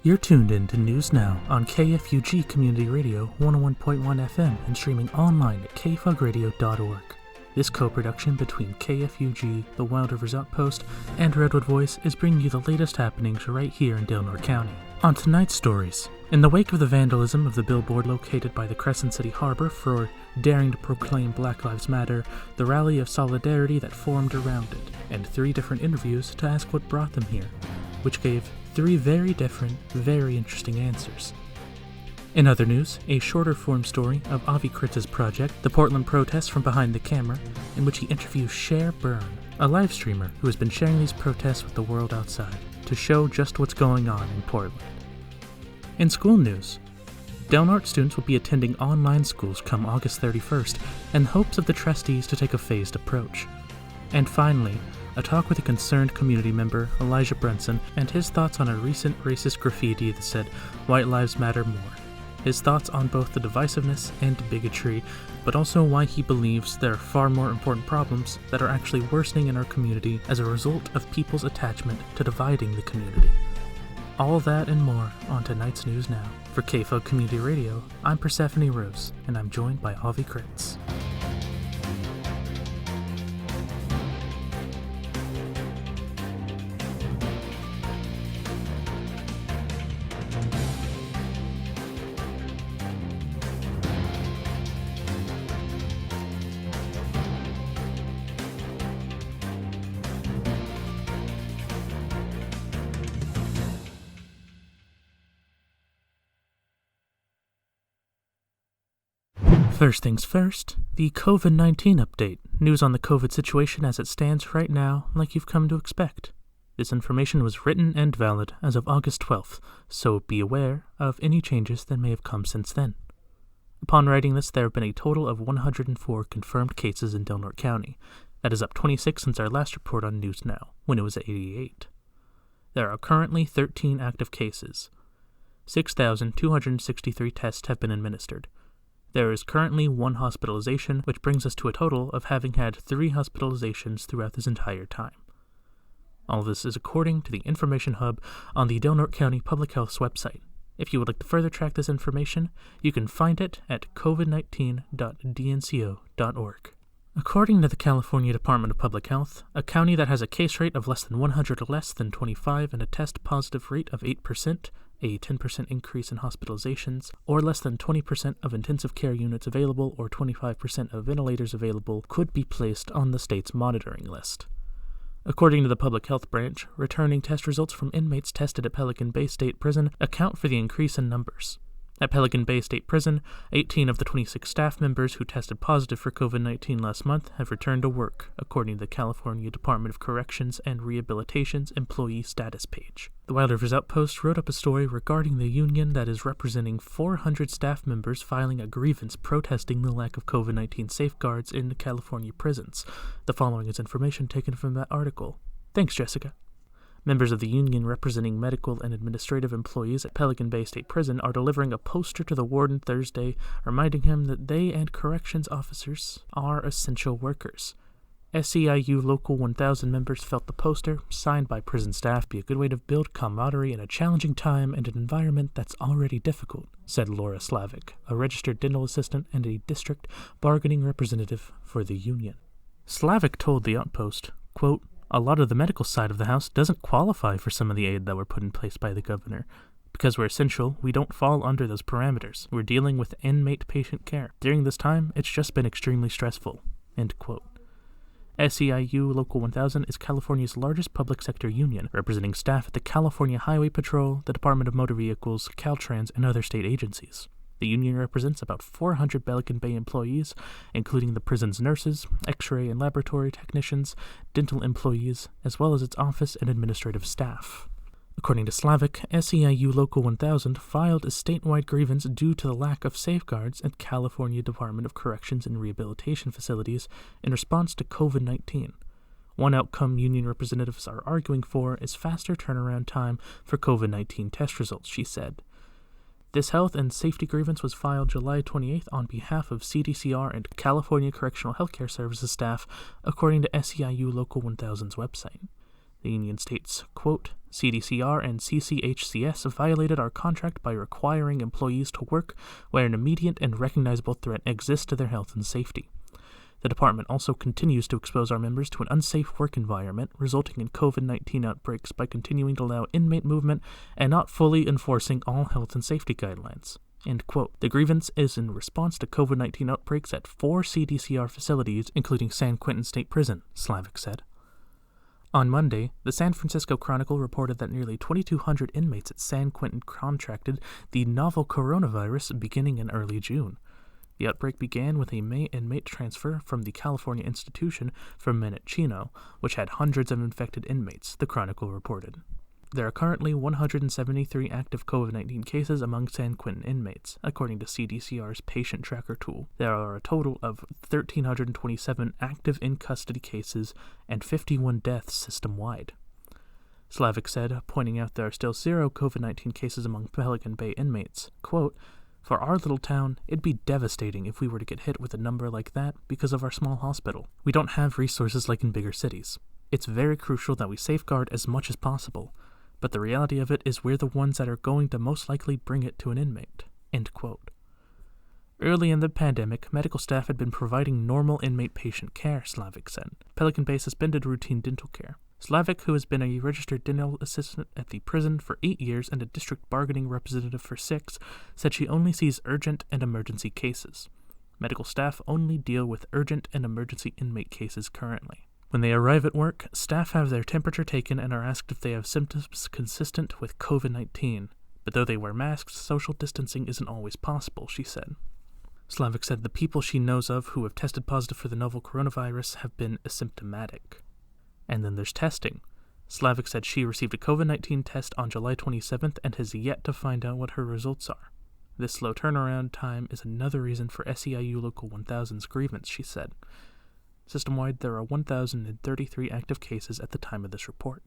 You're tuned in to News Now on KFUG Community Radio 101.1 FM and streaming online at kfugradio.org. This co-production between KFUG, the Rivers Outpost, and Redwood Voice is bringing you the latest happenings right here in Del Norte County. On tonight's stories, in the wake of the vandalism of the billboard located by the Crescent City Harbor for daring to proclaim Black Lives Matter, the rally of solidarity that formed around it, and 3 different interviews to ask what brought them here, which gave 3 very different, very interesting answers. In other news, a shorter form story of Avi Kritz's project, The Portland Protests from Behind the Camera, in which he interviews Cher Byrne, a live streamer who has been sharing these protests with the world outside, to show just what's going on in Portland. In school news, Del Norte students will be attending online schools come August 31st in hopes of the trustees to take a phased approach. And finally, a talk with a concerned community member, Elijah Brunson, and his thoughts on a recent racist graffiti that said, "White Lives Matter More." His thoughts on both the divisiveness and bigotry, but also why he believes there are far more important problems that are actually worsening in our community as a result of people's attachment to dividing the community. All that and more on tonight's News Now. For KFUG Community Radio, I'm Persephone Rose, and I'm joined by Avi Kritz. First things first, the COVID-19 update. News on the COVID situation as it stands right now, like you've come to expect. This information was written and valid as of August 12th, so be aware of any changes that may have come since then. Upon writing this, there have been a total of 104 confirmed cases in Del Norte County. That is up 26 since our last report on News Now, when it was at 88. There are currently 13 active cases. 6,263 tests have been administered. There is currently 1 hospitalization, which brings us to a total of having had 3 hospitalizations throughout this entire time. All this is according to the Information Hub on the Del Norte County Public Health's website. If you would like to further track this information, you can find it at covid19.dnco.org. According to the California Department of Public Health, a county that has a case rate of less than 100 or less than 25 and a test positive rate of 8%, a 10% increase in hospitalizations, or less than 20% of intensive care units available or 25% of ventilators available could be placed on the state's monitoring list. According to the Public Health Branch, returning test results from inmates tested at Pelican Bay State Prison account for the increase in numbers. At Pelican Bay State Prison, 18 of the 26 staff members who tested positive for COVID-19 last month have returned to work, according to the California Department of Corrections and Rehabilitation's employee status page. The Rivers Outpost wrote up a story regarding the union that is representing 400 staff members filing a grievance protesting the lack of COVID-19 safeguards in the California prisons. The following is information taken from that article. Thanks, Jessica. Members of the union representing medical and administrative employees at Pelican Bay State Prison are delivering a poster to the warden Thursday, reminding him that they and corrections officers are essential workers. SEIU Local 1000 members felt the poster, signed by prison staff, be a good way to build camaraderie in a challenging time and an environment that's already difficult, said Laura Slavic, a registered dental assistant and a district bargaining representative for the union. Slavic told the Outpost, quote, "A lot of the medical side of the house doesn't qualify for some of the aid that were put in place by the governor. Because we're essential, we don't fall under those parameters. We're dealing with inmate-patient care. During this time, it's just been extremely stressful." End quote. SEIU Local 1000 is California's largest public sector union, representing staff at the California Highway Patrol, the Department of Motor Vehicles, Caltrans, and other state agencies. The union represents about 400 Pelican Bay employees, including the prison's nurses, x-ray and laboratory technicians, dental employees, as well as its office and administrative staff. According to Slavic, SEIU Local 1000 filed a statewide grievance due to the lack of safeguards at California Department of Corrections and Rehabilitation facilities in response to COVID-19. One outcome union representatives are arguing for is faster turnaround time for COVID-19 test results, she said. This health and safety grievance was filed July 28th on behalf of CDCR and California Correctional Healthcare Services staff, according to SEIU Local 1000's website. The union states, quote, CDCR and CCHCS violated our contract by requiring employees to work where an immediate and recognizable threat exists to their health and safety. The department also continues to expose our members to an unsafe work environment, resulting in COVID-19 outbreaks by continuing to allow inmate movement and not fully enforcing all health and safety guidelines. End quote. The grievance is in response to COVID-19 outbreaks at 4 CDCR facilities, including San Quentin State Prison, Slavic said. On Monday, the San Francisco Chronicle reported that nearly 2,200 inmates at San Quentin contracted the novel coronavirus beginning in early June. The outbreak began with a May inmate transfer from the California institution from Mendocino, which had hundreds of infected inmates, the Chronicle reported. There are currently 173 active COVID-19 cases among San Quentin inmates, according to CDCR's patient tracker tool. There are a total of 1,327 active in-custody cases and 51 deaths system-wide. Slavic said, pointing out there are still 0 COVID-19 cases among Pelican Bay inmates. Quote, "For our little town, it'd be devastating if we were to get hit with a number like that because of our small hospital. We don't have resources like in bigger cities. It's very crucial that we safeguard as much as possible. But the reality of it is we're the ones that are going to most likely bring it to an inmate." End quote. Early in the pandemic, medical staff had been providing normal inmate-patient care, Slavic said. Pelican Bay suspended routine dental care. Slavic, who has been a registered dental assistant at the prison for 8 years and a district bargaining representative for 6, said she only sees urgent and emergency cases. Medical staff only deal with urgent and emergency inmate cases currently. When they arrive at work, staff have their temperature taken and are asked if they have symptoms consistent with COVID-19. But though they wear masks, social distancing isn't always possible, she said. Slavic said the people she knows of who have tested positive for the novel coronavirus have been asymptomatic. And then there's testing. Slavic said she received a COVID-19 test on July 27th and has yet to find out what her results are. This slow turnaround time is another reason for SEIU Local 1000's grievance, she said. System-wide, there are 1,033 active cases at the time of this report.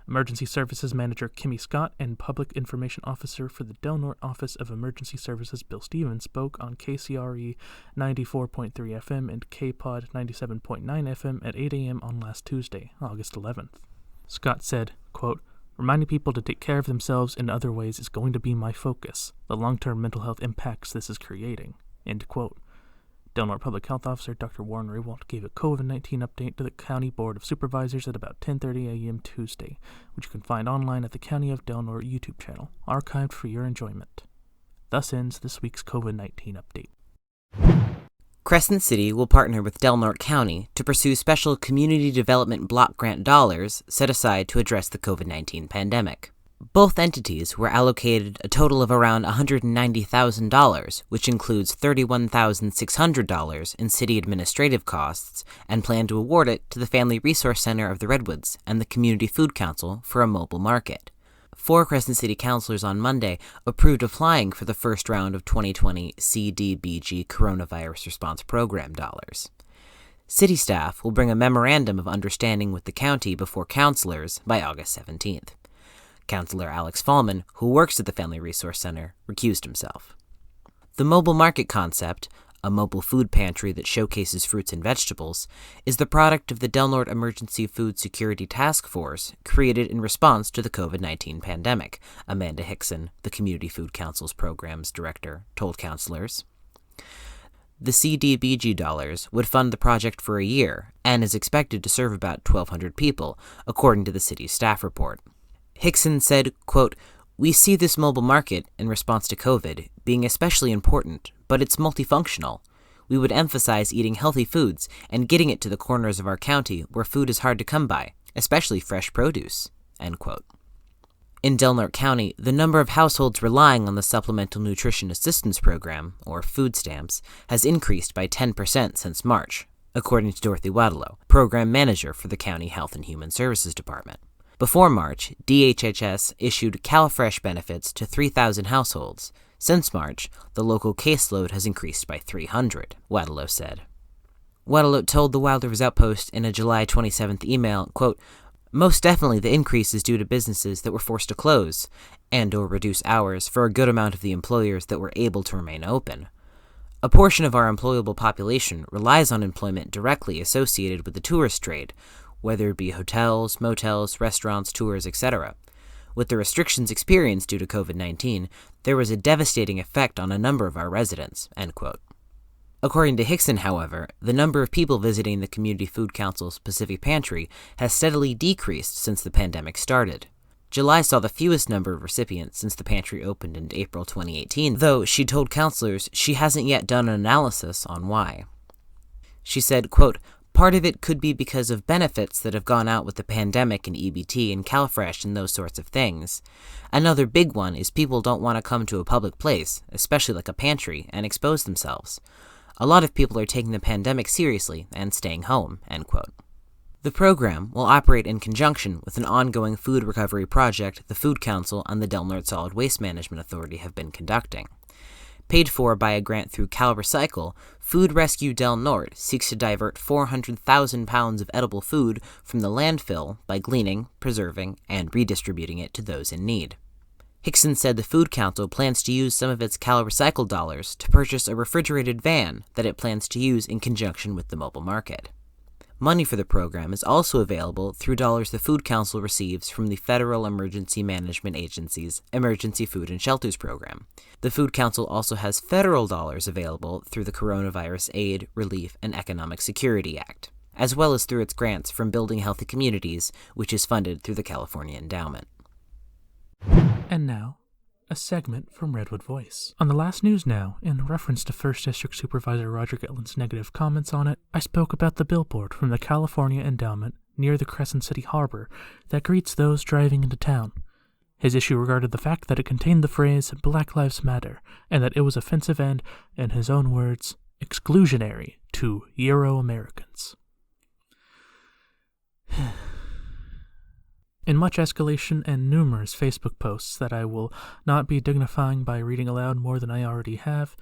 Emergency Services Manager Kimmy Scott and Public Information Officer for the Del Norte Office of Emergency Services Bill Stevens spoke on KCRE 94.3 FM and KPOD 97.9 FM at 8 a.m. on last Tuesday, August 11th. Scott said, quote, "Reminding people to take care of themselves in other ways is going to be my focus, the long-term mental health impacts this is creating." End quote. Del Norte Public Health Officer Dr. Warren Rewalt gave a COVID-19 update to the County Board of Supervisors at about 10:30 a.m. Tuesday, which you can find online at the County of Del Norte YouTube channel, archived for your enjoyment. Thus ends this week's COVID-19 update. Crescent City will partner with Del Norte County to pursue special community development block grant dollars set aside to address the COVID-19 pandemic. Both entities were allocated a total of around $190,000, which includes $31,600 in city administrative costs, and plan to award it to the Family Resource Center of the Redwoods and the Community Food Council for a mobile market. 4 Crescent City councilors on Monday approved applying for the first round of 2020 CDBG Coronavirus Response Program dollars. City staff will bring a memorandum of understanding with the county before councilors by August 17th. Councilor Alex Fallman, who works at the Family Resource Center, recused himself. The mobile market concept, a mobile food pantry that showcases fruits and vegetables, is the product of the Del Norte Emergency Food Security Task Force, created in response to the COVID-19 pandemic, Amanda Hickson, the Community Food Council's programs director, told councilors. The CDBG dollars would fund the project for a year and is expected to serve about 1,200 people, according to the city's staff report. Hickson said, quote, "We see this mobile market, in response to COVID, being especially important, but it's multifunctional. We would emphasize eating healthy foods and getting it to the corners of our county where food is hard to come by, especially fresh produce." End quote. In Del Norte County, the number of households relying on the Supplemental Nutrition Assistance Program, or food stamps, has increased by 10% since March, according to Dorothy Wadlow, program manager for the County Health and Human Services Department. Before March, DHHS issued CalFresh benefits to 3,000 households. Since March, the local caseload has increased by 300, Wadlow said. Wadlow told the Rivers Outpost in a July 27th email, quote, "Most definitely the increase is due to businesses that were forced to close and or reduce hours for a good amount of the employers that were able to remain open. A portion of our employable population relies on employment directly associated with the tourist trade, whether it be hotels, motels, restaurants, tours, etc. With the restrictions experienced due to COVID-19, there was a devastating effect on a number of our residents, end quote. According to Hickson, however, the number of people visiting the Community Food Council's Pacific Pantry has steadily decreased since the pandemic started. July saw the fewest number of recipients since the pantry opened in April 2018, though she told counselors she hasn't yet done an analysis on why. She said, quote, "Part of it could be because of benefits that have gone out with the pandemic and EBT and CalFresh and those sorts of things. Another big one is people don't want to come to a public place, especially like a pantry, and expose themselves. A lot of people are taking the pandemic seriously and staying home," end quote. The program will operate in conjunction with an ongoing food recovery project the Food Council and the Del Norte Solid Waste Management Authority have been conducting. Paid for by a grant through CalRecycle, Food Rescue Del Norte seeks to divert 400,000 pounds of edible food from the landfill by gleaning, preserving, and redistributing it to those in need. Hickson said the Food Council plans to use some of its CalRecycle dollars to purchase a refrigerated van that it plans to use in conjunction with the mobile market. Money for the program is also available through dollars the Food Council receives from the Federal Emergency Management Agency's Emergency Food and Shelters Program. The Food Council also has federal dollars available through the Coronavirus Aid, Relief, and Economic Security Act, as well as through its grants from Building Healthy Communities, which is funded through the California Endowment. And now, a segment from Redwood Voice. On the last News Now, in reference to 1st District Supervisor Roger Gitlin's negative comments on it, I spoke about the billboard from the California Endowment near the Crescent City Harbor that greets those driving into town. His issue regarded the fact that it contained the phrase "Black Lives Matter," and that it was offensive and, in his own words, exclusionary to Euro-Americans. In much escalation and numerous Facebook posts that I will not be dignifying by reading aloud more than I already have,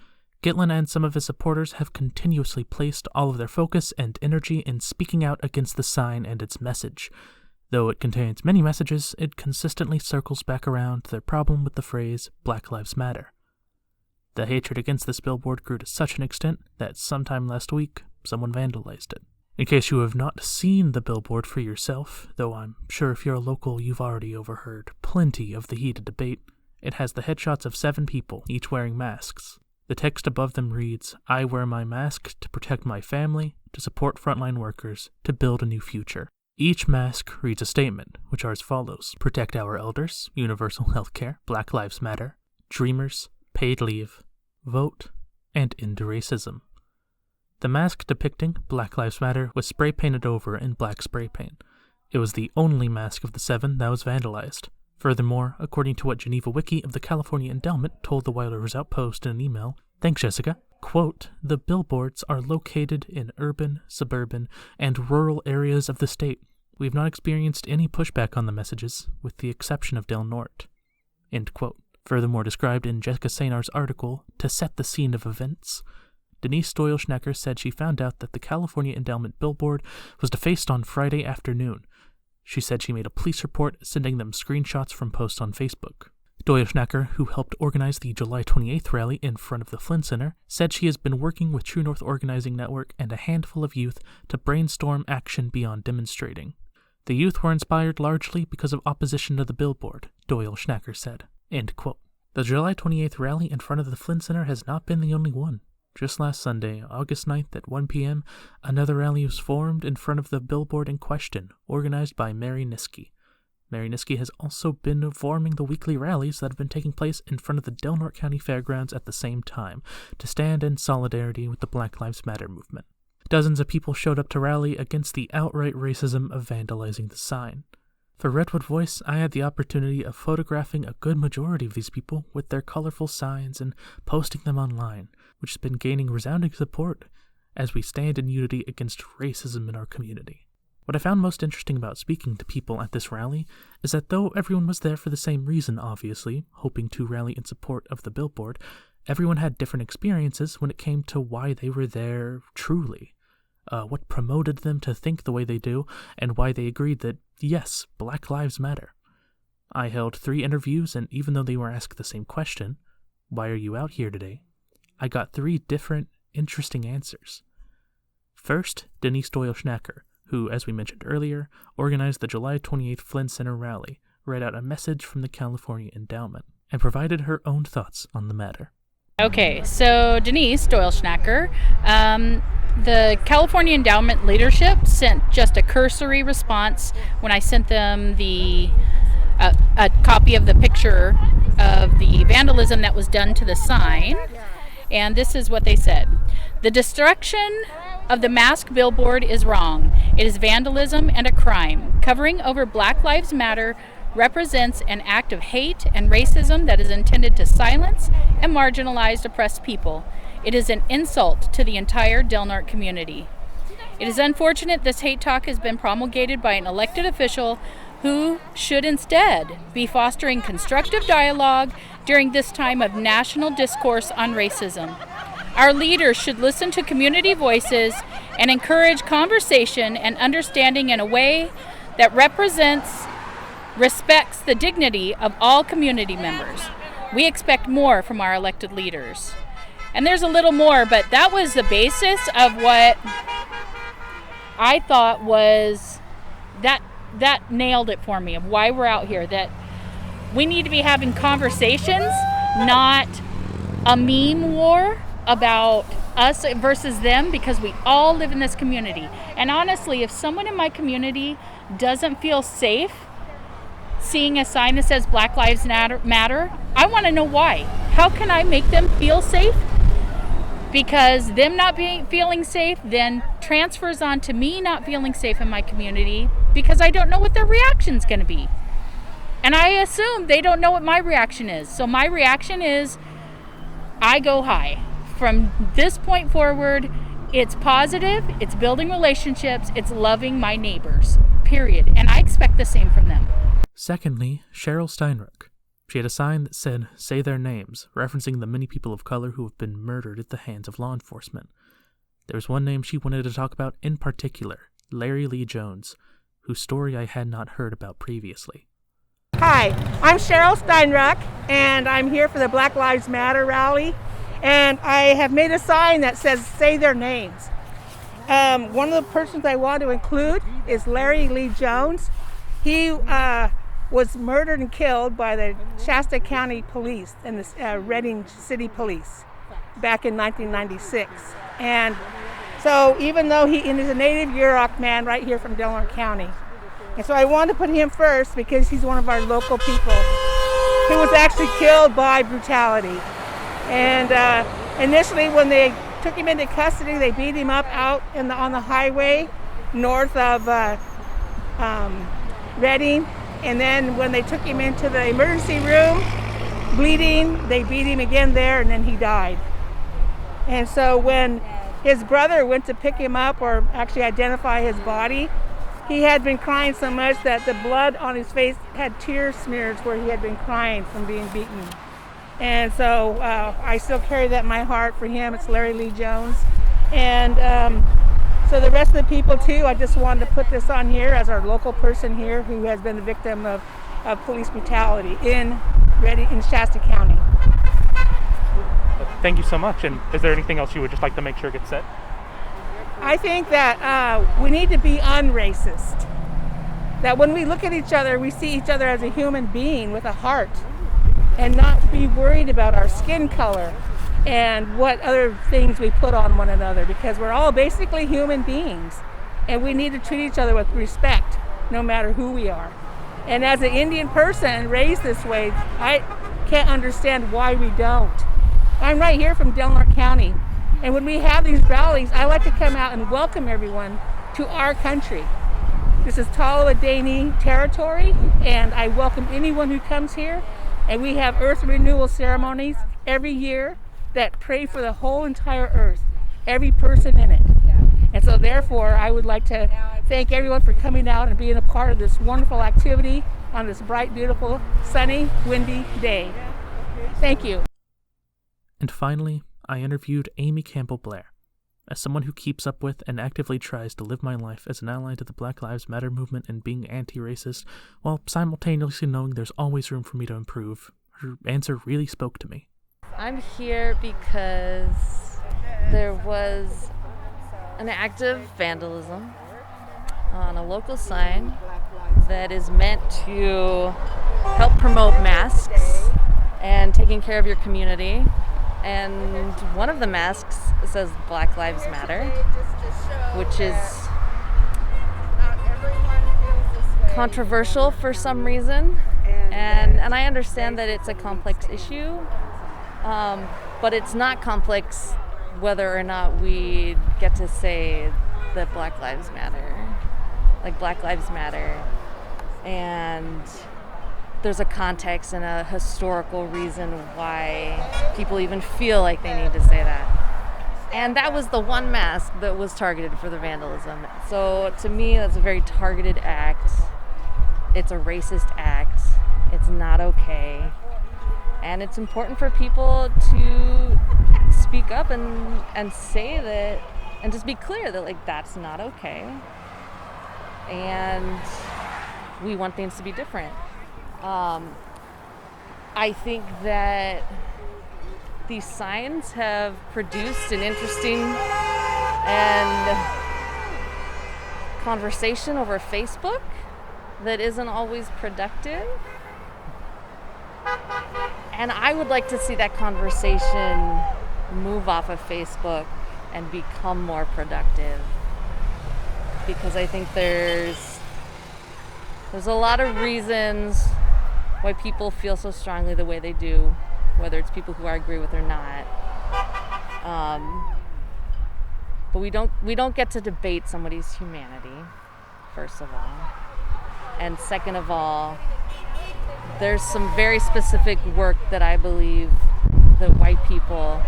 Gitlin and some of his supporters have continuously placed all of their focus and energy in speaking out against the sign and its message. Though it contains many messages, it consistently circles back around to their problem with the phrase "Black Lives Matter." The hatred against this billboard grew to such an extent that sometime last week, someone vandalized it. In case you have not seen the billboard for yourself, though I'm sure if you're local you've already overheard plenty of the heated debate, it has the headshots of 7 people, each wearing masks. The text above them reads, "I wear my mask to protect my family, to support frontline workers, to build a new future." Each mask reads a statement, which are as follows: protect our elders, universal health care, Black Lives Matter, dreamers, paid leave, vote, and end racism. The mask depicting Black Lives Matter was spray painted over in black spray paint. It was the only mask of the 7 that was vandalized. Furthermore, according to what Geneva Wiki of the California Endowment told the Rivers Outpost in an email, thanks Jessica, quote, "The billboards are located in urban, suburban, and rural areas of the state. We have not experienced any pushback on the messages, with the exception of Del Norte," end quote. Furthermore described in Jessica Sainar's article, "To Set the Scene of Events," Denise Doyle-Schnecker said she found out that the California Endowment billboard was defaced on Friday afternoon. She said she made a police report, sending them screenshots from posts on Facebook. Doyle-Schnecker, who helped organize the July 28th rally in front of the Flynn Center, said she has been working with True North Organizing Network and a handful of youth to brainstorm action beyond demonstrating. The youth were inspired largely because of opposition to the billboard, Doyle-Schnecker said, end quote. The July 28th rally in front of the Flynn Center has not been the only one. Just last Sunday, August 9th at 1 p.m., another rally was formed in front of the billboard in question, organized by Mary Niskey. Mary Niskey has also been forming the weekly rallies that have been taking place in front of the Del Norte County Fairgrounds at the same time, to stand in solidarity with the Black Lives Matter movement. Dozens of people showed up to rally against the outright racism of vandalizing the sign. For Redwood Voice, I had the opportunity of photographing a good majority of these people with their colorful signs and posting them online, which has been gaining resounding support as we stand in unity against racism in our community. What I found most interesting about speaking to people at this rally is that though everyone was there for the same reason, obviously, hoping to rally in support of the billboard, everyone had different experiences when it came to why they were there truly. What promoted them to think the way they do, and why they agreed that, yes, Black Lives Matter. I held 3 interviews, and even though they were asked the same question, "Why are you out here today?" I got 3 different, interesting answers. First, Denise Doyle-Schnecker, who, as we mentioned earlier, organized the July 28th Flynn Center rally, read out a message from the California Endowment, and provided her own thoughts on the matter. Okay, so Denise Doyle-Schnacker, the California Endowment leadership sent just a cursory response when I sent them a copy of the picture of the vandalism that was done to the sign, and this is what they said. The destruction of the masked billboard is wrong. It is vandalism and a crime. Covering over Black Lives Matter represents an act of hate and racism that is intended to silence and marginalize oppressed people. It is an insult to the entire Del Norte community. It is unfortunate this hate talk has been promulgated by an elected official who should instead be fostering constructive dialogue during this time of national discourse on racism. Our leaders should listen to community voices and encourage conversation and understanding in a way that respects the dignity of all community members. We expect more from our elected leaders. And there's a little more, but that was the basis of what I thought was that nailed it for me, of why we're out here, that we need to be having conversations, not a meme war about us versus them, because we all live in this community. And honestly, if someone in my community doesn't feel safe seeing a sign that says Black Lives Matter, I want to know why. How can I make them feel safe? Because them not feeling safe then transfers on to me not feeling safe in my community, because I don't know what their reaction's going to be. And I assume they don't know what my reaction is. So my reaction is, I go high. From this point forward, it's positive, it's building relationships, it's loving my neighbors, period. And I expect the same from them. Secondly, Cheryl Steinruck. She had a sign that said, "Say their names," referencing the many people of color who have been murdered at the hands of law enforcement. There's one name she wanted to talk about in particular, Larry Lee Jones, whose story I had not heard about previously. Hi, I'm Cheryl Steinruck, and I'm here for the Black Lives Matter rally, and I have made a sign that says, "Say their names." One of the persons I want to include is Larry Lee Jones. He was murdered and killed by the Shasta County Police and the Redding City Police back in 1996. And so even though he is a native Yurok man right here from Del Norte County, and so I wanted to put him first because he's one of our local people who was actually killed by brutality. And initially when they took him into custody, they beat him up out on the highway north of Redding. And then when they took him into the emergency room, bleeding, they beat him again there, and then he died. And so when his brother went to pick him up, or actually identify his body, he had been crying so much that the blood on his face had tear smears where he had been crying from being beaten. And so I still carry that in my heart for him. It's Larry Lee Jones. And so the rest of the people too, I just wanted to put this on here as our local person here who has been the victim of police brutality in Shasta County. Thank you so much. And is there anything else you would just like to make sure gets said? I think that we need to be unracist. That when we look at each other, we see each other as a human being with a heart, and not be worried about our skin color and what other things we put on one another, because we're all basically human beings, and we need to treat each other with respect no matter who we are. And as an Indian person raised this way, I can't understand why we don't. I'm right here from Del Norte County, and when we have these rallies, I like to come out and welcome everyone to our country. This is Toloadani territory, and I welcome anyone who comes here. And we have earth renewal ceremonies every year that pray for the whole entire earth, every person in it. And so therefore, I would like to thank everyone for coming out and being a part of this wonderful activity on this bright, beautiful, sunny, windy day. Thank you. And finally, I interviewed Amy Campbell Blair. As someone who keeps up with and actively tries to live my life as an ally to the Black Lives Matter movement and being anti-racist, while simultaneously knowing there's always room for me to improve, her answer really spoke to me. I'm here because there was an act of vandalism on a local sign that is meant to help promote masks and taking care of your community. And one of the masks says Black Lives Matter, which is controversial for some reason. And I understand that it's a complex issue, but it's not complex whether or not we get to say that Black Lives Matter. Like, Black Lives Matter. And there's a context and a historical reason why people even feel like they need to say that. And that was the one mask that was targeted for the vandalism. So to me, that's a very targeted act. It's a racist act. It's not okay. And it's important for people to speak up and say that, and just be clear that, like, that's not okay. And we want things to be different. I think that these signs have produced an interesting and conversation over Facebook that isn't always productive. And I would like to see that conversation move off of Facebook and become more productive. Because I think there's a lot of reasons why people feel so strongly the way they do, whether it's people who I agree with or not. But we don't get to debate somebody's humanity, first of all. And second of all, there's some very specific work that I believe that white people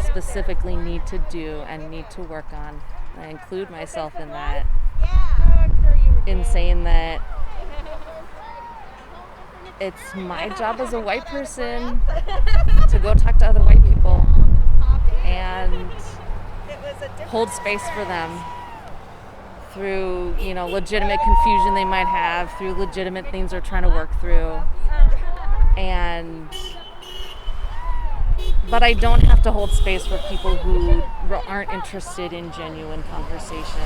specifically need to do and need to work on. I include myself in that, in saying that it's my job as a white person to go talk to other white people and hold space for them through, legitimate confusion they might have, through legitimate things they're trying to work through. But I don't have to hold space for people who aren't interested in genuine conversation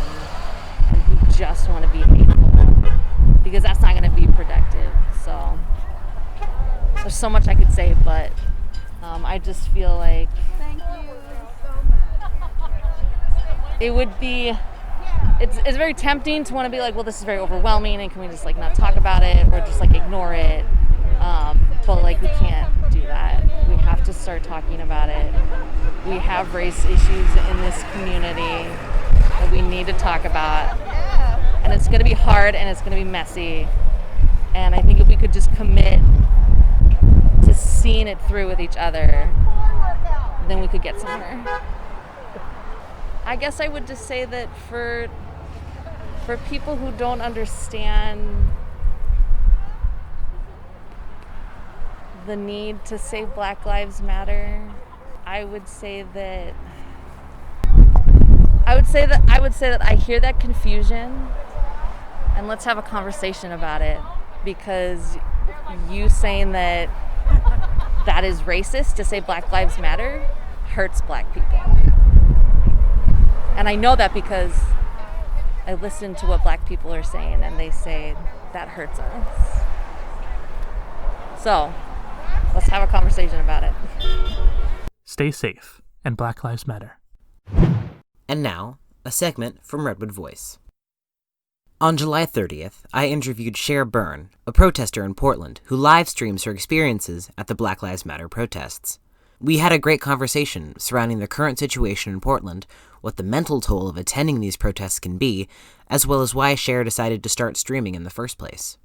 and who just want to be hateful, because that's not going to be productive. So there's so much I could say, but I just feel like it would be, it's very tempting to want to be like, well, this is very overwhelming and can we just like not talk about it or just like ignore it, but like we can't do that. We have to start talking about it. We have race issues in this community that we need to talk about, and it's going to be hard and it's going to be messy, and I think if we could just commit to seeing it through with each other, then we could get somewhere. I guess I would just say that for people who don't understand the need to say Black Lives Matter, I would say that I hear that confusion, and let's have a conversation about it, because you saying that is racist to say Black Lives Matter hurts Black people. And I know that because I listen to what Black people are saying, and they say that hurts us. So let's have a conversation about it. Stay safe, and Black Lives Matter. And now, a segment from Redwood Voice. On July 30th, I interviewed Cher Byrne, a protester in Portland who live streams her experiences at the Black Lives Matter protests. We had a great conversation surrounding the current situation in Portland, what the mental toll of attending these protests can be, as well as why Cher decided to start streaming in the first place.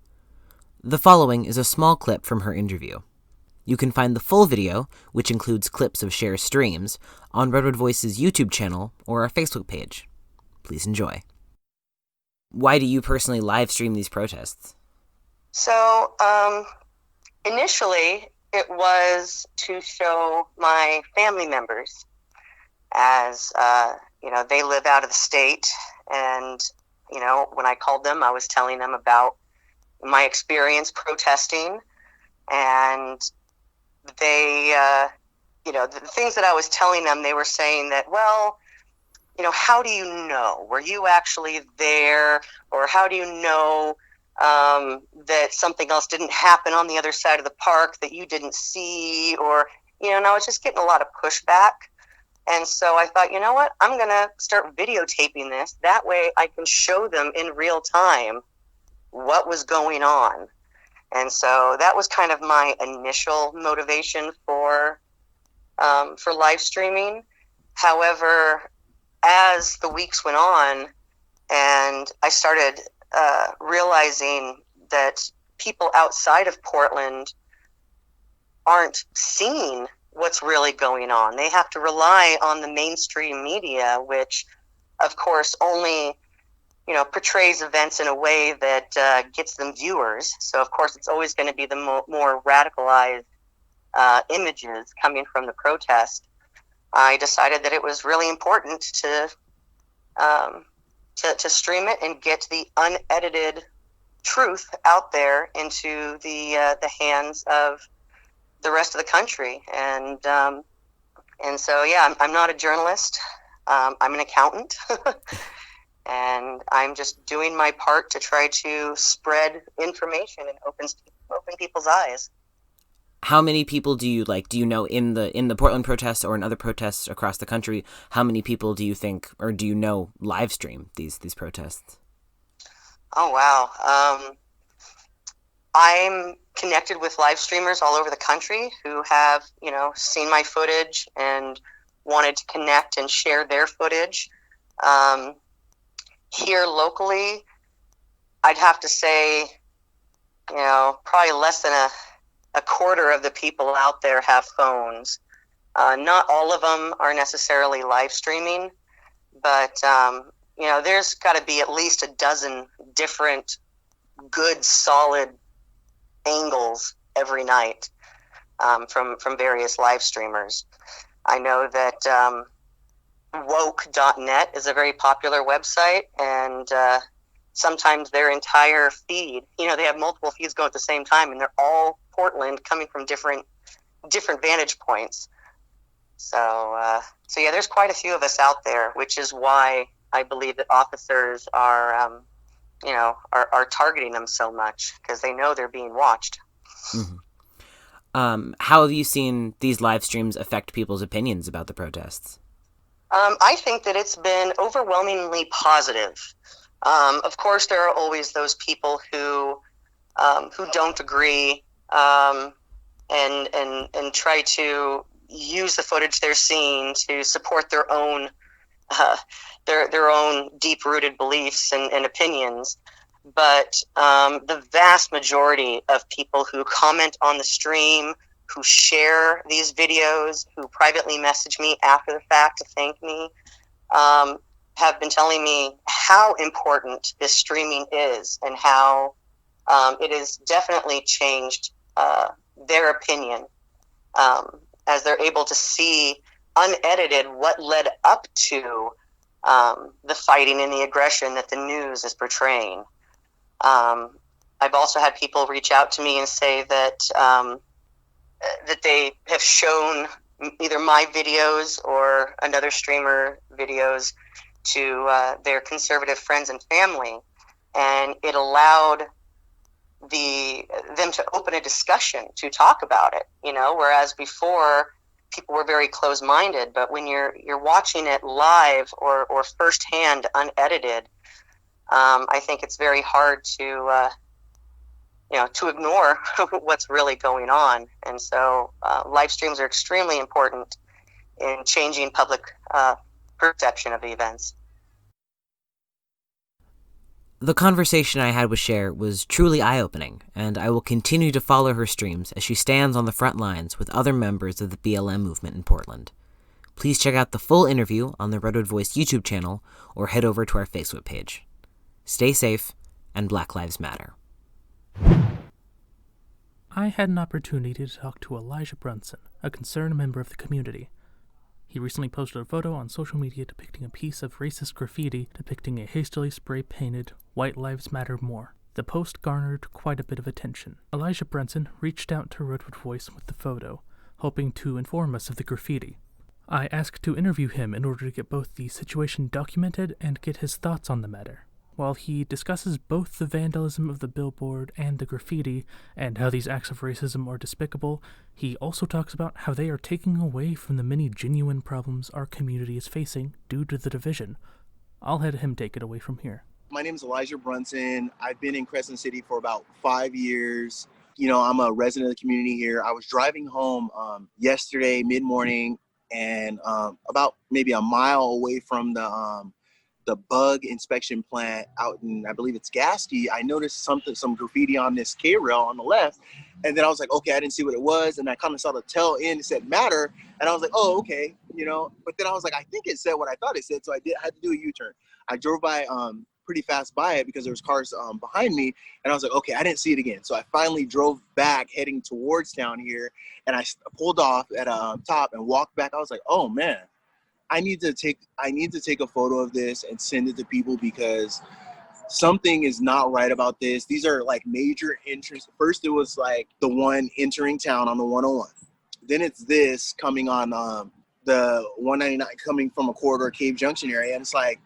The following is a small clip from her interview. You can find the full video, which includes clips of Cher's streams, on Redwood Voice's YouTube channel or our Facebook page. Please enjoy. Why do you personally live stream these protests? So, initially, it was to show my family members as, they live out of the state. And, when I called them, I was telling them about my experience protesting. And they, the things that I was telling them, they were saying that, well, how do you know? Were you actually there? Or how do you know that something else didn't happen on the other side of the park that you didn't see? Or, and I was just getting a lot of pushback. And so I thought, you know what? I'm going to start videotaping this. That way I can show them in real time what was going on. And so that was kind of my initial motivation for live streaming. However, as the weeks went on and I started realizing that people outside of Portland aren't seeing what's really going on. They have to rely on the mainstream media, which, of course, only portrays events in a way that gets them viewers. So, of course, it's always going to be the more radicalized images coming from the protest. I decided that it was really important to stream it and get the unedited truth out there into the hands of the rest of the country. And so, yeah, I'm not a journalist. I'm an accountant. And I'm just doing my part to try to spread information and open people's eyes. How many people do you know in the Portland protests or in other protests across the country? How many people do you think, or do you know, live stream these protests? Oh, wow. I'm connected with live streamers all over the country who have, seen my footage and wanted to connect and share their footage. Here locally, I'd have to say, probably less than a quarter of the people out there have phones. Not all of them are necessarily live streaming, but, there's got to be at least a dozen different good, solid angles every night from various live streamers. I know that woke.net is a very popular website, and sometimes their entire feed, they have multiple feeds going at the same time, and they're all Portland coming from different vantage points. So yeah, there's quite a few of us out there, which is why I believe that officers are targeting them so much, because they know they're being watched. Mm-hmm. How have you seen these live streams affect people's opinions about the protests? I think that it's been overwhelmingly positive. Of course, there are always those people who don't agree and try to use the footage they're seeing to support their own deep-rooted beliefs and opinions. But the vast majority of people who comment on the stream, who share these videos, who privately message me after the fact to thank me, have been telling me how important this streaming is and how it has definitely changed their opinion as they're able to see unedited what led up to the fighting and the aggression that the news is portraying. I've also had people reach out to me and say that that they have shown either my videos or another streamer videos to their conservative friends and family, and it allowed them to open a discussion to talk about it, whereas before people were very closed-minded. But when you're watching it live or firsthand unedited, I think it's very hard to ignore what's really going on. And so live streams are extremely important in changing public perception of the events. The conversation I had with Cher was truly eye-opening, and I will continue to follow her streams as she stands on the front lines with other members of the BLM movement in Portland. Please check out the full interview on the Redwood Voice YouTube channel or head over to our Facebook page. Stay safe, and Black Lives Matter. I had an opportunity to talk to Elijah Brunson, a concerned member of the community. He recently posted a photo on social media depicting a piece of racist graffiti depicting a hastily spray-painted White Lives Matter more. The post garnered quite a bit of attention. Elijah Brunson reached out to Redwood Voice with the photo, hoping to inform us of the graffiti. I asked to interview him in order to get both the situation documented and get his thoughts on the matter. While he discusses both the vandalism of the billboard and the graffiti, and how these acts of racism are despicable, he also talks about how they are taking away from the many genuine problems our community is facing due to the division. I'll let him take it away from here. My name is Elijah Brunson. I've been in Crescent City for about 5 years. You know, I'm a resident of the community here. I was driving home yesterday mid-morning, and about maybe a mile away from the bug inspection plant out in, I believe it's Gasky, I noticed some graffiti on this K-rail on the left. And then I was like, okay, I didn't see what it was. And I kind of saw the tail end, it said matter. And I was like, oh, okay, you know. But then I was like, I think it said what I thought it said. So I had to do a U-turn. I drove by pretty fast by it because there was cars behind me. And I was like, okay, I didn't see it again. So I finally drove back heading towards town here. And I pulled off at top and walked back. I was like, oh man, I need to take a photo of this and send it to people because something is not right about this. These are like major entrances. First, it was like the one entering town on the 101. Then it's this coming on the 199 coming from a corridor Cave Junction area. And it's like,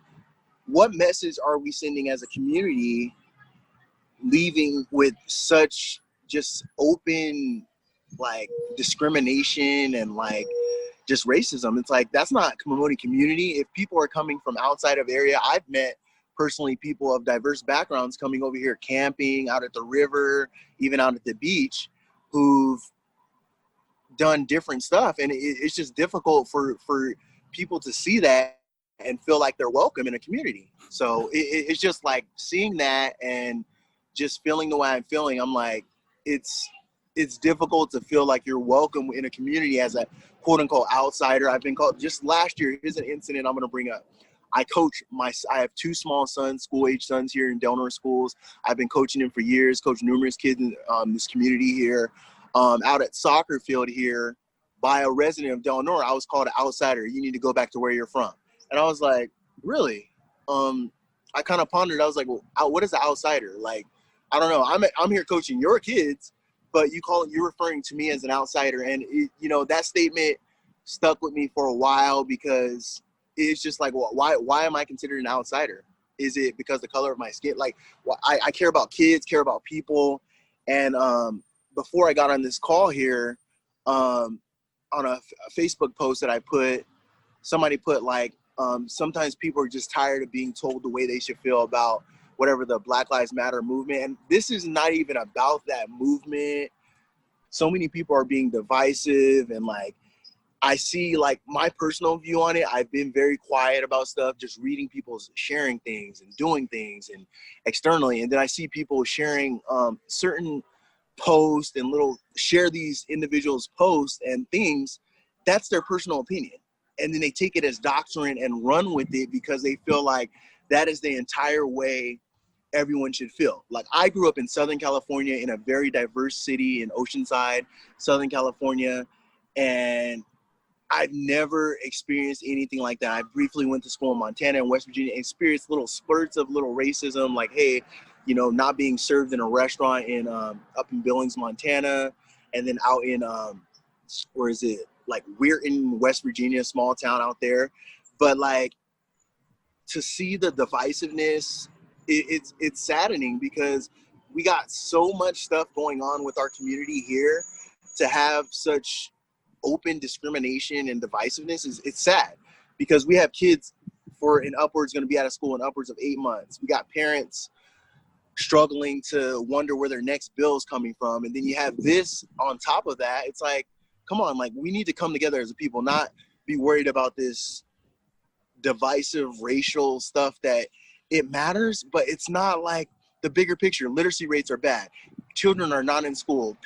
what message are we sending as a community leaving with such just open like discrimination and like just racism? It's like, that's not promoting community. If people are coming from outside of area, I've met personally people of diverse backgrounds coming over here camping out at the river, even out at the beach, who've done different stuff. And it's just difficult for people to see that and feel like they're welcome in a community. So it's just like seeing that and just feeling the way I'm feeling. I'm like, it's difficult to feel like you're welcome in a community as a quote unquote outsider. I've been called just last year. Here's an incident I'm going to bring up. I have 2 small sons, school age sons here in Del Norte schools. I've been coaching them for years, coached numerous kids in this community here. Out at soccer field here by a resident of Del Norte, I was called an outsider. You need to go back to where you're from. And I was like, really? I kind of pondered. I was like, well, what is an outsider? Like, I don't know. I'm here coaching your kids, but you're referring to me as an outsider. And that statement stuck with me for a while because it's just like, well, why am I considered an outsider? Is it because of the color of my skin? Like, well, I care about kids, care about people. And before I got on this call here, on a Facebook post that I put, somebody put like, sometimes people are just tired of being told the way they should feel about whatever the Black Lives Matter movement. And this is not even about that movement. So many people are being divisive, and like, I see like my personal view on it. I've been very quiet about stuff, just reading people's sharing things and doing things and externally. And then I see people sharing certain posts and share these individuals' posts and things. That's their personal opinion. And then they take it as doctrine and run with it because they feel like that is the entire way everyone should feel. Like, I grew up in Southern California in a very diverse city in Oceanside, Southern California, and I've never experienced anything like that. I briefly went to school in Montana and West Virginia and experienced little spurts of little racism, like, hey, not being served in a restaurant in up in Billings, Montana, and then out in like Weirton, West Virginia, small town out there. But like, to see the divisiveness, it's saddening because we got so much stuff going on with our community here. To have such open discrimination and divisiveness it's sad, because we have kids going to be out of school in upwards of 8 months. We got parents struggling to wonder where their next bill is coming from. And then you have this on top of that. It's like, come on, like, we need to come together as a people, not be worried about this divisive racial stuff. That it matters, but it's not like the bigger picture. Literacy rates are bad. Children are not in school.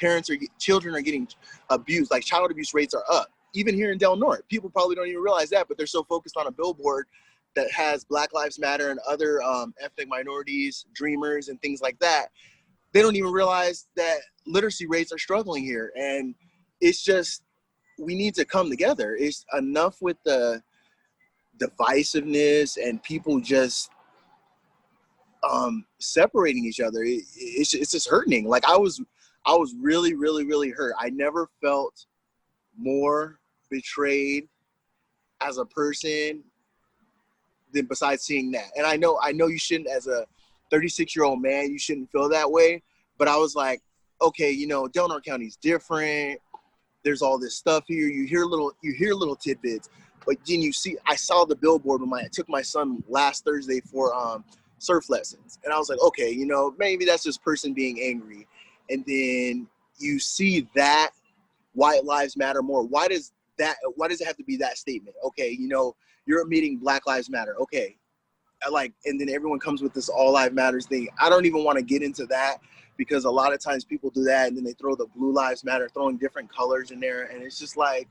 Children are getting abused. Like, child abuse rates are up. Even here in Del Norte, people probably don't even realize that, but they're so focused on a billboard that has Black Lives Matter and other ethnic minorities, dreamers, and things like that. They don't even realize that literacy rates are struggling here. And it's just, we need to come together. It's enough with the divisiveness and people just separating each other. It's just hurting. Like, I was really, really, really hurt. I never felt more betrayed as a person than besides seeing that. And I know you shouldn't, as a 36-year-old man, you shouldn't feel that way. But I was like, okay, you know, Del Norte County's different. There's all this stuff here. You hear little tidbits. But then I saw the billboard when I took my son last Thursday for surf lessons. And I was like, okay, you know, maybe that's just person being angry. And then you see that white lives matter more. Why does it have to be that statement? Okay, you know, you're admitting Black Lives Matter. Okay. And then everyone comes with this all lives matters thing. I don't even want to get into that, because a lot of times people do that and then they throw the blue lives matter, throwing different colors in there. And it's just like,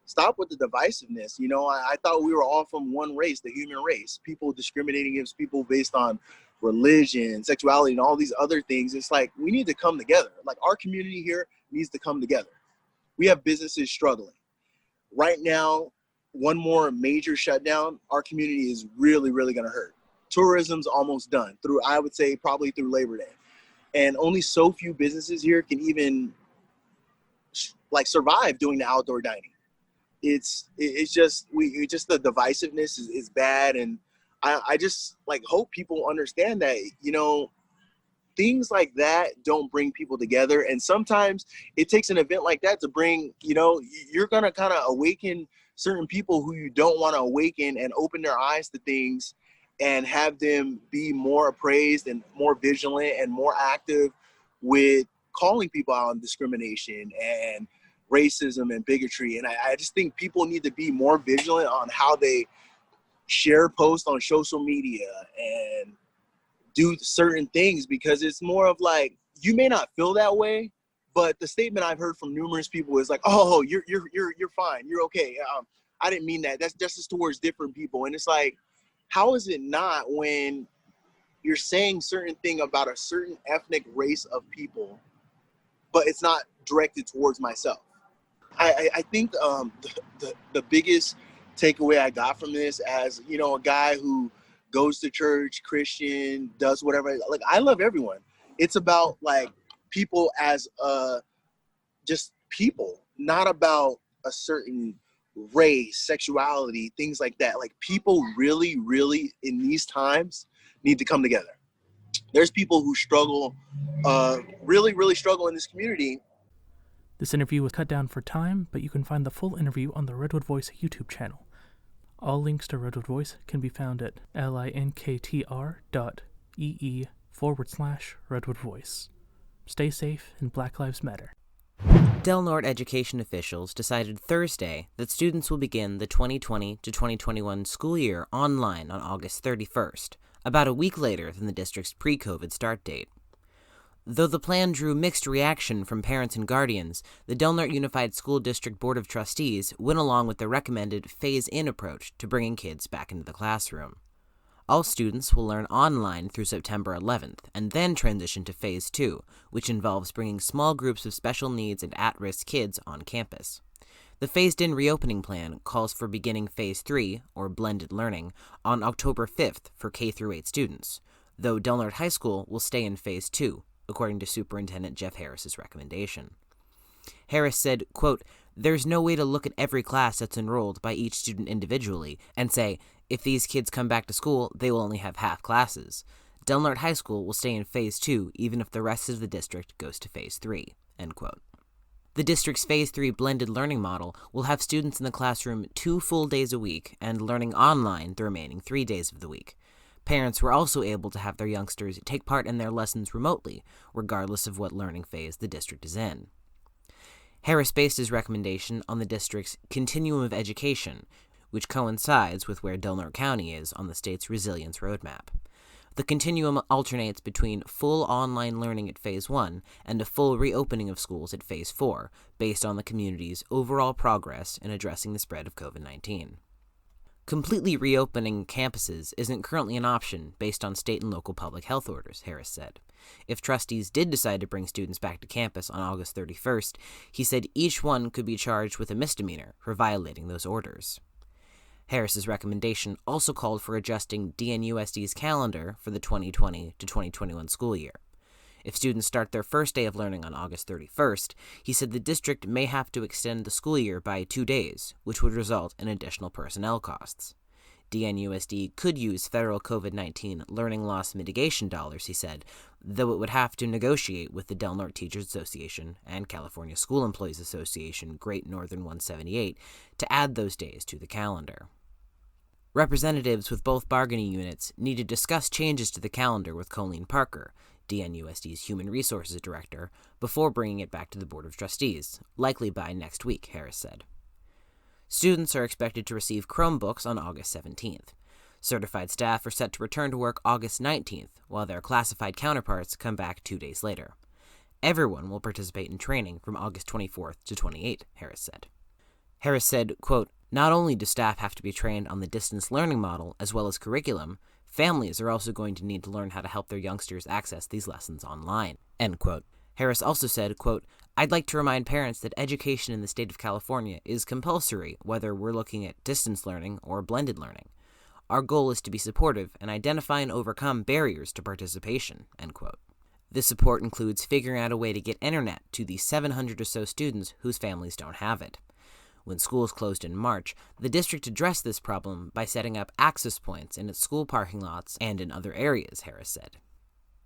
stop with the divisiveness. You know, I thought we were all from one race, the human race. People discriminating against people based on religion, sexuality, and all these other things. It's like, we need to come together. Like, our community here needs to come together. We have businesses struggling. Right now, one more major shutdown, our community is really, really going to hurt. Tourism's almost done I would say probably through Labor Day. And only so few businesses here can even survive doing the outdoor dining. It's just the divisiveness is bad. And I just hope people understand that, you know, things like that don't bring people together. And sometimes it takes an event like that to bring, you know, you're going to kind of awaken certain people who you don't want to awaken and open their eyes to things and have them be more appraised and more vigilant and more active with calling people out on discrimination and racism and bigotry. And I just think people need to be more vigilant on how they share posts on social media and do certain things, because it's more of like, you may not feel that way, but the statement I've heard from numerous people is like, oh, you're fine, you're okay. I didn't mean that. That's just towards different people. And it's like, how is it not when you're saying certain thing about a certain ethnic race of people, but it's not directed towards myself? I think the biggest takeaway I got from this, as, you know, a guy who goes to church, Christian, does whatever, like, I love everyone. It's about people as just people, not about a certain race, sexuality, things like that. Like, people really, really in these times need to come together. There's people who struggle, really, really struggle in this community. This interview was cut down for time, but you can find the full interview on the Redwood Voice YouTube channel. All links to Redwood Voice can be found at linktr.ee/Redwood Voice. Stay safe and Black Lives Matter. Del Norte education officials decided Thursday that students will begin the 2020 to 2021 school year online on August 31st, about a week later than the district's pre-COVID start date. Though the plan drew mixed reaction from parents and guardians, the Norte Unified School District Board of Trustees went along with the recommended phase-in approach to bringing kids back into the classroom. All students will learn online through September 11th, and then transition to Phase 2, which involves bringing small groups of special needs and at-risk kids on campus. The phased-in reopening plan calls for beginning Phase 3, or blended learning, on October 5th for K-8 students, though Del Norte High School will stay in Phase 2, according to Superintendent Jeff Harris's recommendation. Harris said, quote, "There's no way to look at every class that's enrolled by each student individually and say, if these kids come back to school, they will only have half classes. Del Norte High School will stay in Phase 2 even if the rest of the district goes to Phase 3, end quote. The district's Phase 3 blended learning model will have students in the classroom 2 full days a week and learning online the remaining 3 days of the week. Parents were also able to have their youngsters take part in their lessons remotely, regardless of what learning phase the district is in. Harris based his recommendation on the district's continuum of education, which coincides with where Del Norte County is on the state's resilience roadmap. The continuum alternates between full online learning at Phase 1 and a full reopening of schools at Phase 4, based on the community's overall progress in addressing the spread of COVID-19. Completely reopening campuses isn't currently an option based on state and local public health orders, Harris said. If trustees did decide to bring students back to campus on August 31st, he said each one could be charged with a misdemeanor for violating those orders. Harris's recommendation also called for adjusting DNUSD's calendar for the 2020 to 2021 school year. If students start their first day of learning on August 31st, he said the district may have to extend the school year by 2 days, which would result in additional personnel costs. DNUSD could use federal COVID-19 learning loss mitigation dollars, he said, though it would have to negotiate with the Del Norte Teachers Association and California School Employees Association Great Northern 178 to add those days to the calendar. Representatives with both bargaining units need to discuss changes to the calendar with Colleen Parker, DNUSD's Human Resources Director, before bringing it back to the Board of Trustees, likely by next week, Harris said. Students are expected to receive Chromebooks on August 17th. Certified staff are set to return to work August 19th, while their classified counterparts come back 2 days later. Everyone will participate in training from August 24th to 28th, Harris said. Harris said, quote, "Not only do staff have to be trained on the distance learning model as well as curriculum, families are also going to need to learn how to help their youngsters access these lessons online," end quote. Harris also said, quote, "I'd like to remind parents that education in the state of California is compulsory, whether we're looking at distance learning or blended learning. Our goal is to be supportive and identify and overcome barriers to participation," end quote. This support includes figuring out a way to get internet to the 700 or so students whose families don't have it. When schools closed in March, the district addressed this problem by setting up access points in its school parking lots and in other areas, Harris said.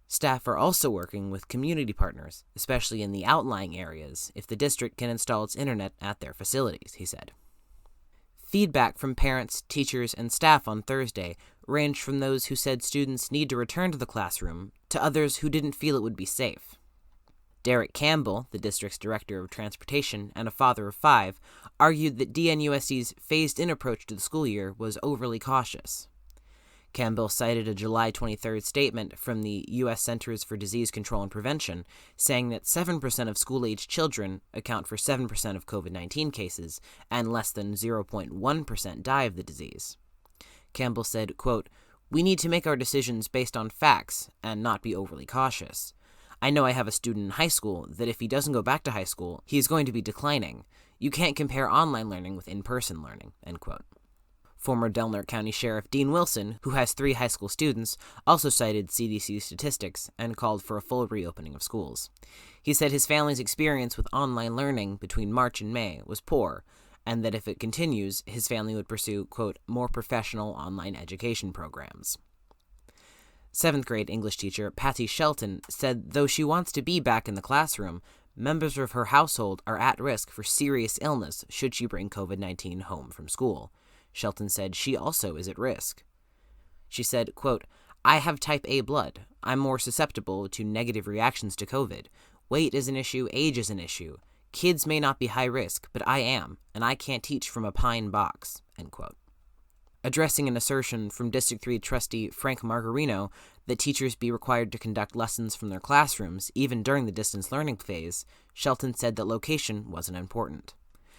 Staff are also working with community partners, especially in the outlying areas, if the district can install its internet at their facilities, he said. Feedback from parents, teachers, and staff on Thursday ranged from those who said students need to return to the classroom to others who didn't feel it would be safe. Derek Campbell, the district's director of transportation and a father of 5, argued that DNUSD's phased-in approach to the school year was overly cautious. Campbell cited a July 23rd statement from the U.S. Centers for Disease Control and Prevention, saying that 7% of school-aged children account for 7% of COVID-19 cases, and less than 0.1% die of the disease. Campbell said, quote, "We need to make our decisions based on facts and not be overly cautious. I know I have a student in high school that if he doesn't go back to high school, he is going to be declining. You can't compare online learning with in-person learning," end quote. Former Del Norte County Sheriff Dean Wilson, who has 3 high school students, also cited CDC statistics and called for a full reopening of schools. He said his family's experience with online learning between March and May was poor, and that if it continues, his family would pursue, quote, "more professional online education programs." 7th grade English teacher Patty Shelton said though she wants to be back in the classroom, members of her household are at risk for serious illness should she bring COVID-19 home from school. Shelton said she also is at risk. She said, quote, "I have type A blood. I'm more susceptible to negative reactions to COVID. Weight is an issue, age is an issue. Kids may not be high risk, but I am, and I can't teach from a pine box," end quote. Addressing an assertion from District 3 trustee Frank Margarino that teachers be required to conduct lessons from their classrooms even during the distance learning phase, Shelton said that location wasn't important.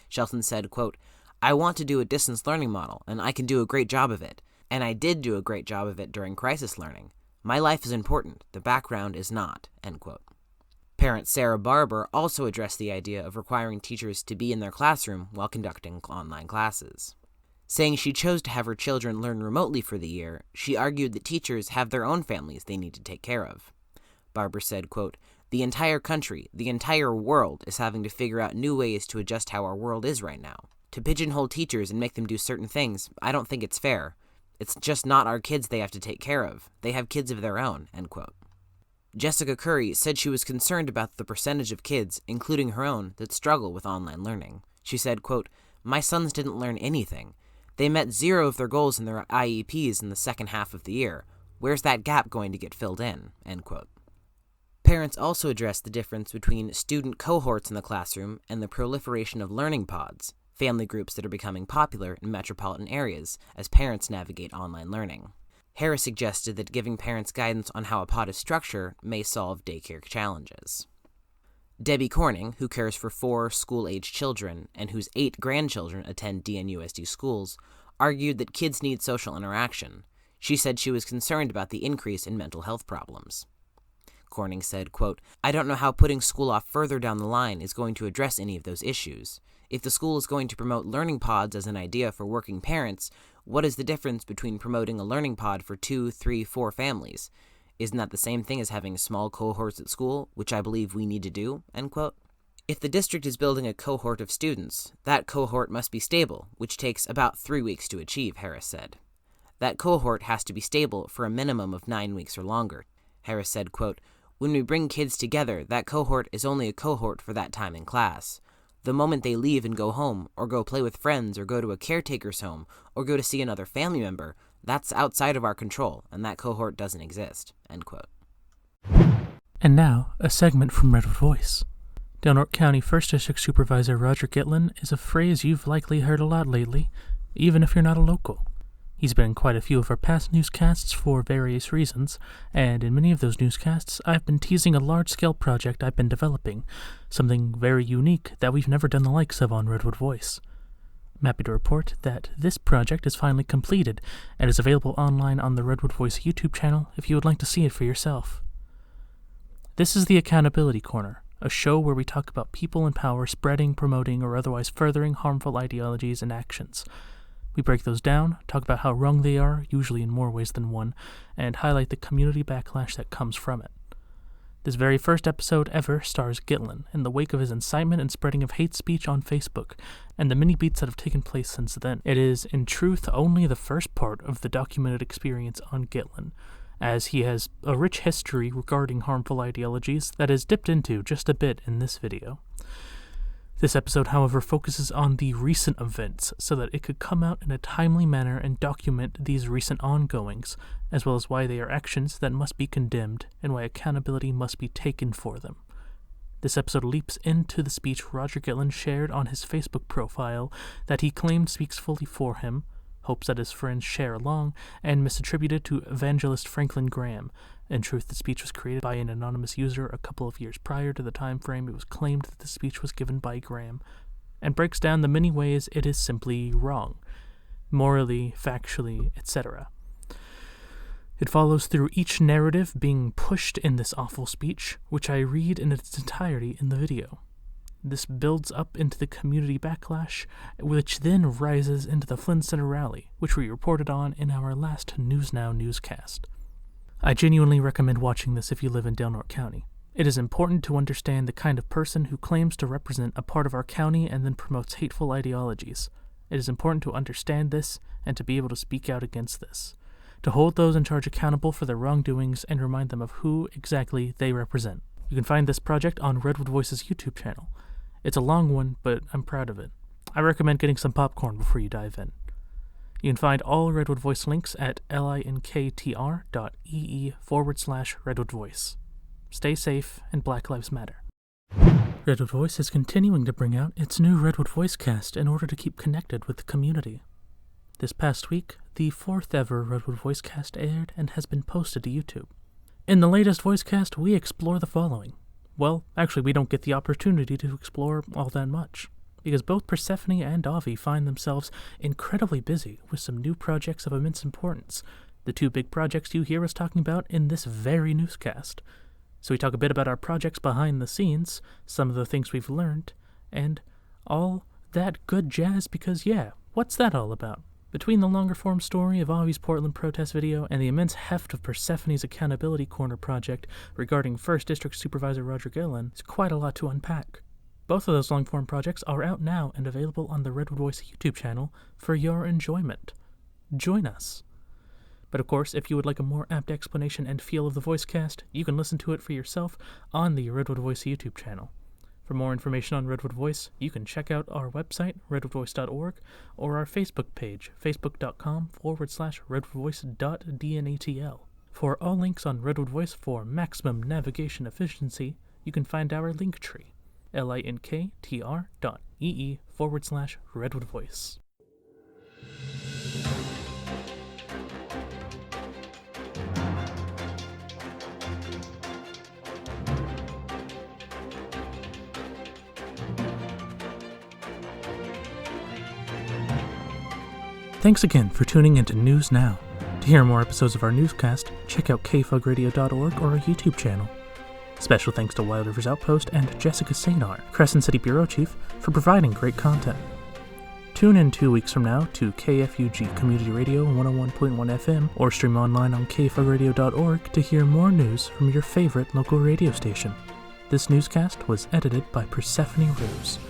Shelton said, quote, "I want to do a distance learning model, and I can do a great job of it. And I did do a great job of it during crisis learning. My life is important. The background is not," end quote. Parent Sarah Barber also addressed the idea of requiring teachers to be in their classroom while conducting online classes. Saying she chose to have her children learn remotely for the year, she argued that teachers have their own families they need to take care of. Barber said, quote, "The entire country, the entire world is having to figure out new ways to adjust how our world is right now. To pigeonhole teachers and make them do certain things, I don't think it's fair. It's just not our kids they have to take care of. They have kids of their own," end quote. Jessica Curry said she was concerned about the percentage of kids, including her own, that struggle with online learning. She said, quote, "My sons didn't learn anything. They met 0 of their goals in their IEPs in the second half of the year. Where's that gap going to get filled in?" End quote. Parents also addressed the difference between student cohorts in the classroom and the proliferation of learning pods, family groups that are becoming popular in metropolitan areas as parents navigate online learning. Harris suggested that giving parents guidance on how a pod is structured may solve daycare challenges. Debbie Corning, who cares for 4 school-aged children and whose 8 grandchildren attend DNUSD schools, argued that kids need social interaction. She said she was concerned about the increase in mental health problems. Corning said, quote, "I don't know how putting school off further down the line is going to address any of those issues. If the school is going to promote learning pods as an idea for working parents, what is the difference between promoting a learning pod for 2, 3, 4 families? Isn't that the same thing as having small cohorts at school, which I believe we need to do, end quote. If the district is building a cohort of students, that cohort must be stable, which takes about 3 weeks to achieve, Harris said. That cohort has to be stable for a minimum of 9 weeks or longer. Harris said, quote, when we bring kids together, that cohort is only a cohort for that time in class. The moment they leave and go home, or go play with friends, or go to a caretaker's home, or go to see another family member, that's outside of our control, and that cohort doesn't exist, end quote. And now, a segment from Redwood Voice. Del Norte County 1st District Supervisor Roger Gitlin is a phrase you've likely heard a lot lately, even if you're not a local. He's been in quite a few of our past newscasts for various reasons, and in many of those newscasts, I've been teasing a large-scale project I've been developing, something very unique that we've never done the likes of on Redwood Voice. I'm happy to report that this project is finally completed and is available online on the Redwood Voice YouTube channel if you would like to see it for yourself. This is the Accountability Corner, a show where we talk about people in power spreading, promoting, or otherwise furthering harmful ideologies and actions. We break those down, talk about how wrong they are, usually in more ways than one, and highlight the community backlash that comes from it. This very first episode ever stars Gitlin in the wake of his incitement and spreading of hate speech on Facebook, and the many beats that have taken place since then. It is, in truth, only the first part of the documented experience on Gitlin, as he has a rich history regarding harmful ideologies that is dipped into just a bit in this video. This episode, however, focuses on the recent events so that it could come out in a timely manner and document these recent ongoings, as well as why they are actions that must be condemned and why accountability must be taken for them. This episode leaps into the speech Roger Gitlin shared on his Facebook profile that he claimed speaks fully for him, hopes that his friends share along, and misattributed to evangelist Franklin Graham. In truth, the speech was created by an anonymous user a couple of years prior to the time frame it was claimed that the speech was given by Graham, and breaks down the many ways it is simply wrong, morally, factually, etc. It follows through each narrative being pushed in this awful speech, which I read in its entirety in the video. This builds up into the community backlash, which then rises into the Flynn Center rally, which we reported on in our last News Now newscast. I genuinely recommend watching this if you live in Del Norte County. It is important to understand the kind of person who claims to represent a part of our county and then promotes hateful ideologies. It is important to understand this and to be able to speak out against this, to hold those in charge accountable for their wrongdoings and remind them of who exactly they represent. You can find this project on Redwood Voice's YouTube channel. It's a long one, but I'm proud of it. I recommend getting some popcorn before you dive in. You can find all Redwood Voice links at linktr.ee/Redwood Voice. Stay safe, and Black Lives Matter. Redwood Voice is continuing to bring out its new Redwood Voicecast in order to keep connected with the community. This past week, the 4th ever Redwood Voicecast aired and has been posted to YouTube. In the latest Voicecast, we explore the following. Well, actually, we don't get the opportunity to explore all that much, because both Persephone and Avi find themselves incredibly busy with some new projects of immense importance, the two big projects you hear us talking about in this very newscast. So we talk a bit about our projects behind the scenes, some of the things we've learned, and all that good jazz because, yeah, what's that all about? Between the longer-form story of Avi's Portland protest video and the immense heft of Persephone's Accountability Corner project regarding 1st District Supervisor Roger Gitlin, it's quite a lot to unpack. Both of those long-form projects are out now and available on the Redwood Voice YouTube channel for your enjoyment. Join us. But of course, if you would like a more apt explanation and feel of the Voicecast, you can listen to it for yourself on the Redwood Voice YouTube channel. For more information on Redwood Voice, you can check out our website, redwoodvoice.org, or our Facebook page, facebook.com/redwoodvoice.dnatl. For all links on Redwood Voice for maximum navigation efficiency, you can find our link tree, linktr.ee/Redwood Voice. Thanks again for tuning into News Now. To hear more episodes of our newscast, check out kfugradio.org or our YouTube channel. Special thanks to Wild Rivers Outpost and Jessica Sanar, Crescent City Bureau Chief, for providing great content. Tune in 2 weeks from now to KFUG Community Radio 101.1 FM or stream online on kfugradio.org to hear more news from your favorite local radio station. This newscast was edited by Persephone Rose.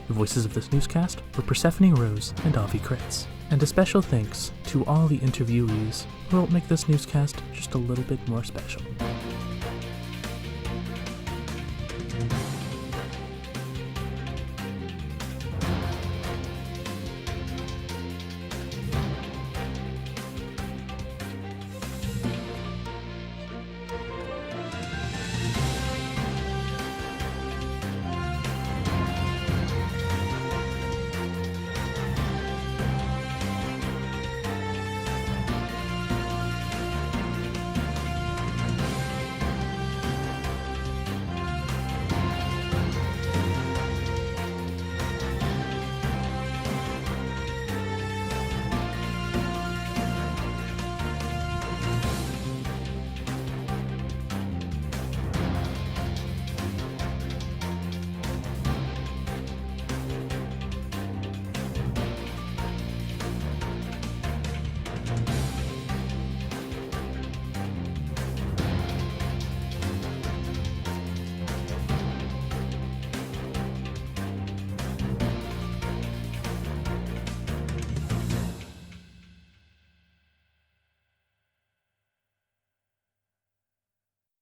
The voices of this newscast were Persephone Rose and Avi Kretz. And a special thanks to all the interviewees who helped make this newscast just a little bit more special.